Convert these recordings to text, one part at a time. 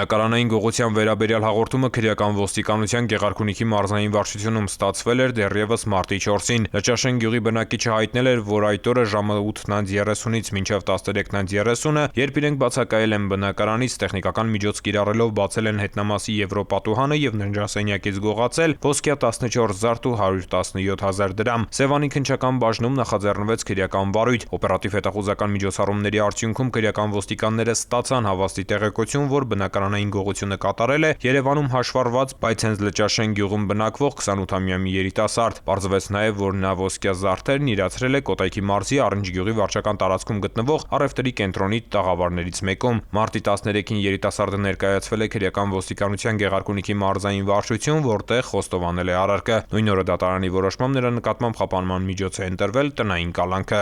Բնակարանային գողության վերաբերյալ հաղորդումը քրեական ոստիկանության Գեղարքունիքի մարզային վարչությունում ստացվել էր դեռևս մարտի 4-ին։ Լճաշեն գյուղի բնակիչը հայտնել էր, որ այդ օրը ժամը 8:30-ից մինչև 13:30, երբ իրենք բացակայել են բնակարանից, տեխնիկական միջոց կիրառելով բացել են հետնամասի եվրոպատուհանը եւ ննջասենյակից գողացել ոսկյա 14 զարդ ու 117,000 դրամ։ Սևանի քննչական բաժնում նախաձեռնվեց քրեական վարույթ։ Օպերատիվ հետախուզական միջոցառումների արդյունքում քրեական ոստիկանները ստացան հավաստի տեղեկություն, որ բնակարանային գողությունը կատարել է Երևանում հաշվառված, բայց հենց Լճաշեն գյուղում բնակվող 28-ամյա մի երիտասարդ։ Պարզվեց նաև, որ նա ոսկյա զարդերն իրացրել է Կոտայքի մարզի Առնջ գյուղի վարչական տարածքում գտնվող առևտրի կենտրոնի տաղավարներից մեկում։ Մարտի 13-ին երիտասարդը ներկայացվել է քրեական ոստիկանության Գեղարքունիքի մարզային վարչություն, որտեղ խոստովանել է արարքը։ Նույն օրը դատարանի որոշմամբ նրա նկատմամբ խափանման միջոց է ընտրվել տնային կալանքը։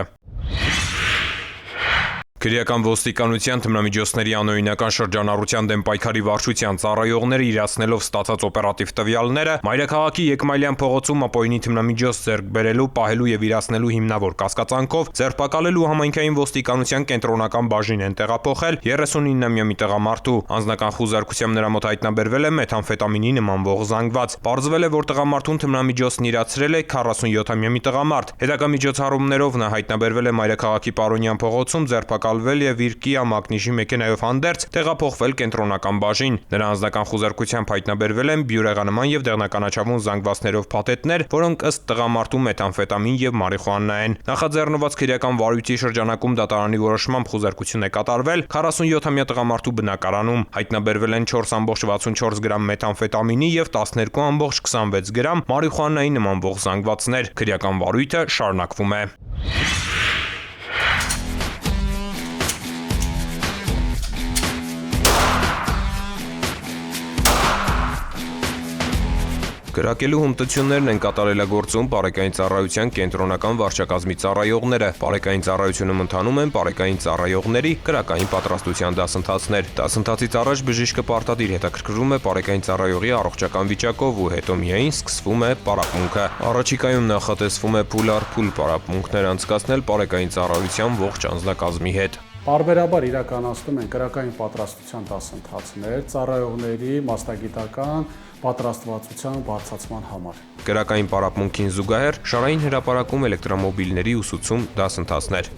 Քրեական ոստիկանության թմրամիջոցների անօրինական շրջանառության դեմ պայքարի վարչության ծառայողները իրացնելով ստացած օպերատիվ տվյալները Մայրաքաղաքի Եկմայլյան փողոցում ապօրինի թմրամիջոց ձեռք բերելու, պահելու եւ իրացնելու հիմնավոր կասկածանքով ձերբակալելու համայնքային ոստիկանության կենտրոնական բաժին են տեղափոխել 39-ամյա մի տղամարդու։ Անձնական խուզարկությամբ նրա մոտ հայտնաբերվել է մեթամֆետամինի նմանվող զանգված։ Պարզվել է, որ տղամարդուն թմրամիջոցն իրացրել է 47-ամյա մի տղամարդ։ Հետագա միջոցառումներով նա հայտնաբերվել է Մայրաքաղաքի Պարոնյան փողոցում ձերբակալվել եւ իր Kia Magnish-ի մեքենայով հանդերձ տեղափոխվել կենտրոնական բաժին։ Նրա անձնական խուզարկությամբ հայտնաբերվել են բյուրեղանման եւ դեղնականաչավուն զանգվածներով փաթեթներ, որոնք ըստ տղամարդու մեթամֆետամին եւ մարիխուանա են։ Նախաձեռնված քրեական վարույթի շրջանակում դատարանի որոշմամբ խուզարկություն է կատարվել 47-ամյա տղամարդու բնակարանում։ Հայտնաբերվել են 4.64 գրամ մեթամֆետամինի եւ 12.26 գրամ մարիխուանայի նմանվող զանգվածներ։ Քրեական վարույթը շարունակվում է։ Կրակելու հմտություններն են կատարելագործում Պարեկային ծառայության կենտրոնական վարչակազմի ծառայողները։ Պարեկային ծառայությունում ընթանում են պարեկային ծառայողների կրակային պատրաստության դասընթացներ։ Դասընթացից առաջ բժիշկը պարտադիր հետաքրքրվում է պարեկային ծառայողի առողջական վիճակով ու հետո միայն սկսվում է պարապմունքը։ Առաջիկայում նախատեսվում է փուլ առ փուլ պարապմունքներ անցկացնել պարեկային ծառայության ողջ անձնակազմի հետ։ Պարբերաբար իրականացնում են կրակային պատրաստության դասընթացներ ծառայողների մասնագիտական պատրաստվածության բարձրացման համար։ Կրակային պարապմունքին զուգահեռ շարային հրապարակում էլեկտրոմոբիլների ուսուցում դասընթացներ։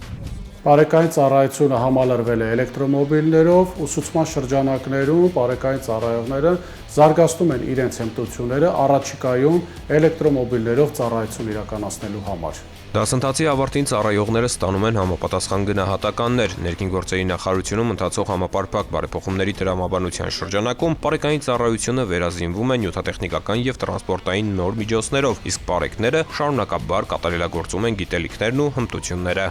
Պարեկային ծառայությունը համալրվել է էլեկտրոմոբիլներով, ուսուցման շրջանակներում պարեկային ծառայողները զարգացնում են իրենց հմտությունները առաջիկայում էլեկտրոմոբիլներով ծառայություն իրականացնելու համար։ Դասընթացի ավարտին ծառայողները ստանում են համապատասխան գնահատականներ։ Ներքին գործերի նախարարությունում ընթացող համապարփակ բարեփոխումների տրամաբանության շրջանակում պարեկային ծառայությունը վերազինվում է նյութատեխնիկական եւ տրանսպորտային նոր միջոցներով, իսկ պարեկները շարունակաբար կատարելագործում են գիտելիքներն ու հմտությունները։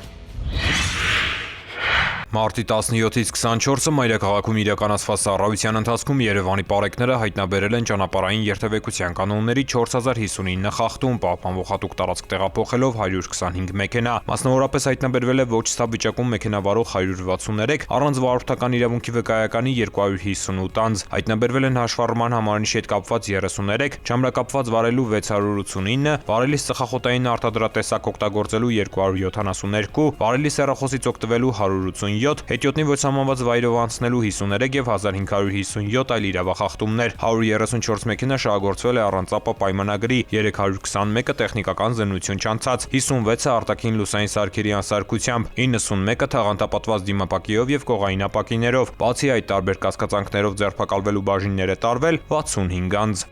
Մարտի 17-ից 24-ը Մայրաքաղաքում իրականացված ծառայության ընթացքում Երևանի պարեկները հայտնաբերել են ճանապարհային երթևեկության կանոնների 4059 խախտում, պահպանվող հատուկ տարածք տեղափոխելով 125 մեքենա։ Մասնավորապես հայտնաբերվել է ոչ ստապ վիճակում մեքենա վարող 163, առանց վարորդական իրավունքի վկայականի 258 անձ։ Հայտնաբերվել են հաշվառման համարանիշի հետ կապված 33, չամրակապված վարելու 689, վարելիս ծխախոտային արտադրատեսակ օգտագործելու 272, վարելիս հեռախոսից օգտվելու 187, հետիոտնի ոչ սահմանված վայրով անցնելու 53 եւ 1557 այլ իրավախախտումներ, 134 մեքենա շահագործվել է առանց ԱՊԱ պայմանագրի, 321-ը տեխնիկական զննություն չանցած, 56-ը արտաքին լուսային սարքերի անսարքությամբ, 91-ը թաղանթապատված դիմապակիով եւ կողային ապակիներով, բացի այդ տարբեր կասկածանքներով ձերբակալվելու բաժիններ է տարվել 65 անձ։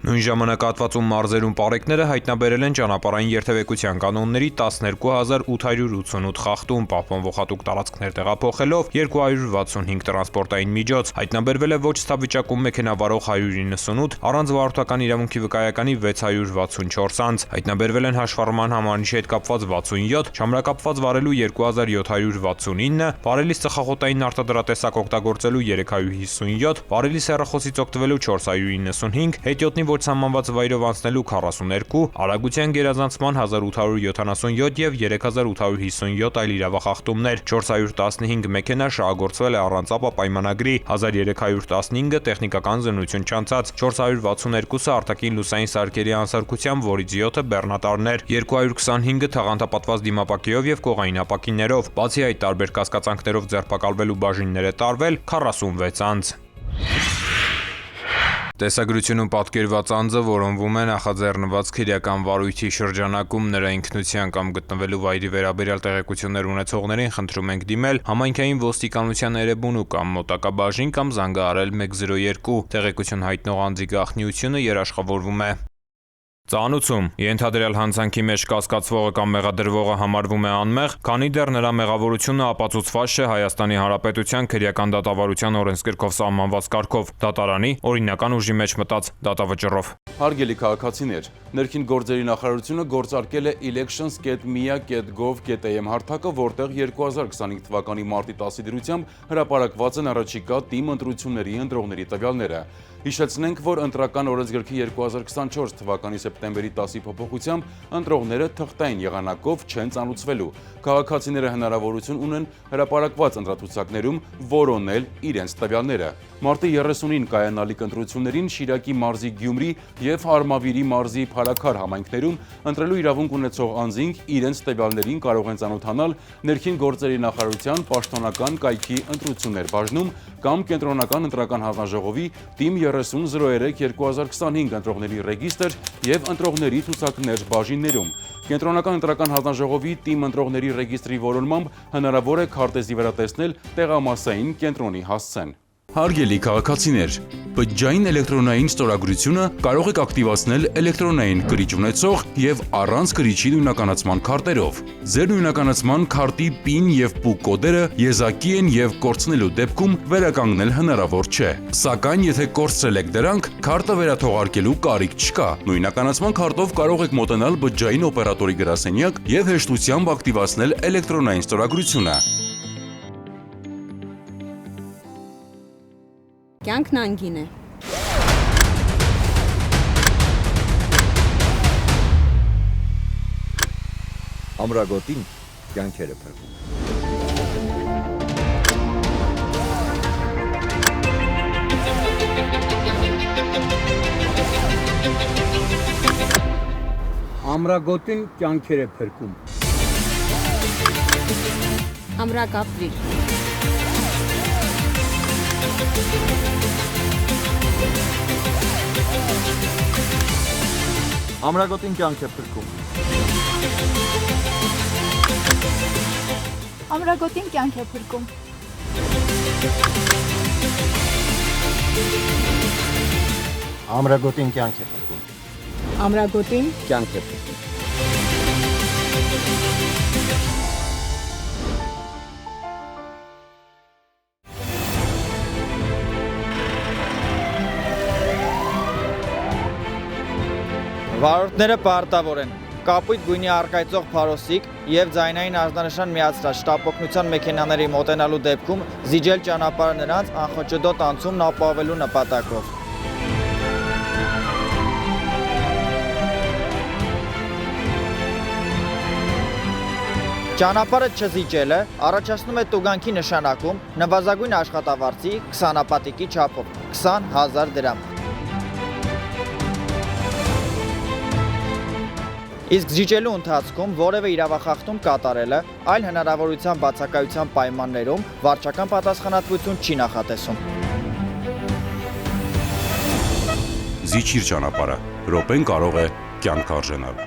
Նույն ժամանակահատվածում մարզերում պարեկները հայտնաբերել են ճանապարհային երթևեկության կանոնների 12888 խախտում, պահպանվող հատուկ տարածքներ տեղափոխելով 265 տրանսպորտային միջոց։ Հայտնաբերվել է ոչ ստապ վիճակում մեքենա վարող 198, առանց վարորդական իրավունքի վկայականի 664 անձ։ Հայտնաբերվել են հաշվառման համարանիշի հետ կապված 67, չամրակապված վարելու 2769, վարելիս ծխախոտային արտադրատեսակ օգտագործելու 357, վարելիս հեռախոսից օգտվելու 495, հետիոտնի ոչ սահմանված վայրով անցնելու 42, արագության գերազանցման 1877 եւ 3857 այլ իրավախախտումներ, 415 մեքենա շահագործվել է առանց ԱՊԱ պայմանագրի, 1315-ը տեխնիկական զննություն չանցած, 462-ը արտաքին լուսային սարքերի անսարքությամբ, որից 7-ը բեռնատարներ, 225-ը թաղանթապատված դիմապակիով եւ կողային ապակիներով, բացի այդ տարբեր կասկածանքներով ձերբակալվելու բաժիններ է տարվել 46 անձ։ Տեսագրությունում պատկերված անձը որոնվում է նախաձեռնված քրեական վարույթի շրջանակում նրա ինքնության կամ գտնվելու վայրի վերաբերյալ տեղեկություններ ունեցողներին խնդրում ենք դիմել համայնքային ոստիկանության էրեբունու կամ մոտակա բաժին կամ զանգահարել 102, տեղեկություն հայտնող անձի գաղտնիությունը երաշխավորվում է։ Ծանուցում ենթադրյալ հանցանքի մեջ կասկածվողը կամ մեղադրվողը համարվում է անմեղ, քանի դեռ նրա մեղավորությունը ապացուցված չէ Հայաստանի Հանրապետության քրեական դատավարության օրենսգրքով սահմանված կարգով, դատարանի օրինական ուժի մեջ մտած դատավճռով։ Հարգելի քաղաքացիներ, ներքին գործերի նախարարությունը գործարկել է elections.mia.gov.am հարթակը, որտեղ 2025 թվականի մարտի 10-ի դրությամբ հրապարակված են առաջիկա ՏԻՄ ընտրությունների ընտրողների տվյալները։ Հիշեցնենք, որ ընտրական օրենսգրքի 2024 թվականի սեպտեմբերի 10-ի փոփոխությամբ ընտրողները թղթային եղանակով չեն ծանուցվելու։ Քաղաքացիները հնարավորություն ունեն հրապարակված ընտրացուցակներում որոնել իրենց տվյալները։ Մարտի 30-ին կայանալիք ընտրություններին Շիրակի մարզի Գյումրի և Արմավիրի մարզի Փարաքար համայնքներում ընտրելու իրավունք ունեցող անձինք իրենց տվյալներին կարող են ծանոթանալ ներքին գործերի նախարարության պաշտոնական կայքի ընտրություններ բաժնում կամ կենտրոնական ընտրական հանձնաժողովի ՏԻՄ 3003-2025 ընտրողների ռեգիստր և ընտրողների ցուցակներ բաժիններում։ Կենտրոնական ընտրական հանձնաժողովի ՏԻՄ ընտրողների ռեգիստրի որոնմամբ հնարավոր է քարտեզի վրա տեսնել տեղամասային կենտրոնի հասցեն։ Հարգելի քաղաքացիներ, բջջային էլեկտրոնային ստորագրությունը կարող եք ակտիվացնել էլեկտրոնային կրիչ ունեցող և առանց կրիչի նույնականացման քարտերով։ Ձեր նույնականացման քարտի PIN և PUK կոդերը եզակի են և կորցնելու դեպքում վերականգնել հնարավոր չէ։ Սակայն եթե կորցրել եք դրանք, քարտը վերաթողարկելու կարիք չկա։ Նույնականացման քարտով կարող եք մոտենալ բջջային օպերատորի գրասենյակ և հեշտությամբ ակտիվացնել էլեկտրոնային ստորագրությունը։ Կյանքն անգին է։ Ամրագոտին կյանքերը փրկում։ Ամրագոտին կյանքեր է փրկում։ Ամրակապրիր։ Ամրագոտին կյանք է փրկում։ Ամրագոտին կյանք է փրկում։ Ամրագոտին կյանք է փրկում։ Ամրագոտին Կյանք է փրկում։ Վարորդները պարտավոր են կապույտ գույնի առկայծող փարոսիկ և ձայնային արձանշան միացրած շտապօգնության մեքենաների մոտենալու դեպքում զիջել ճանապարհը նրանց անխոճըդոտ անցումն ապահովելու նպատակով։ Ճանապարհը չզիջելը առաջացնում է տուգանքի նշանակում նվազագույն աշխատավարձի 20 չափով 20,000 դրամ։ Իսկ զիջելու ընթացքում որևէ իրավախախտում կատարելը այլ հնարավորության բացակայության պայմաններում վարչական պատասխանատվություն չի նախատեսում։ Զիջիր ճանապարհը, րոպեն կարող է կյանք արժենալ։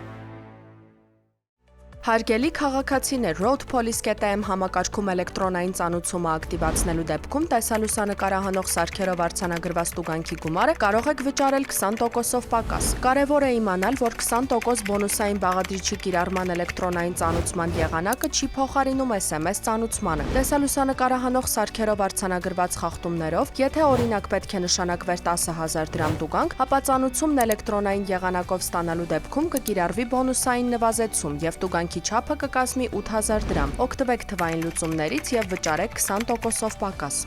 Հարգելի քաղաքացիներ, roadpolice.am համակարգում էլեկտրոնային ծանուցումը ակտիվացնելու դեպքում տեսալուսանկարահանող սարքերով արձանագրված տուգանքի գումարը կարող եք վճարել 20%-ով պակաս։ Կարևոր է իմանալ, որ 20% բոնուսային բաղադրիչի կիրառման էլեկտրոնային ծանուցման եղանակը չի փոխարինում SMS ծանուցմանը։ Տեսալուսանկարահանող սարքերով արձանագրված խախտումներով, եթե օրինակ պետք է նշանակվեր 10,000 դրամ տուգանք, ապա ծանուցումն էլեկտրոնային եղանակով ստանալու դեպքում կկիրառվի բոնուսային նվազեցում եւ տուգանքի չափը կկազմի 8,000 դրամ։ Օգտվեք թվային լուծումներից եւ վճարեք 20%-ով պակաս։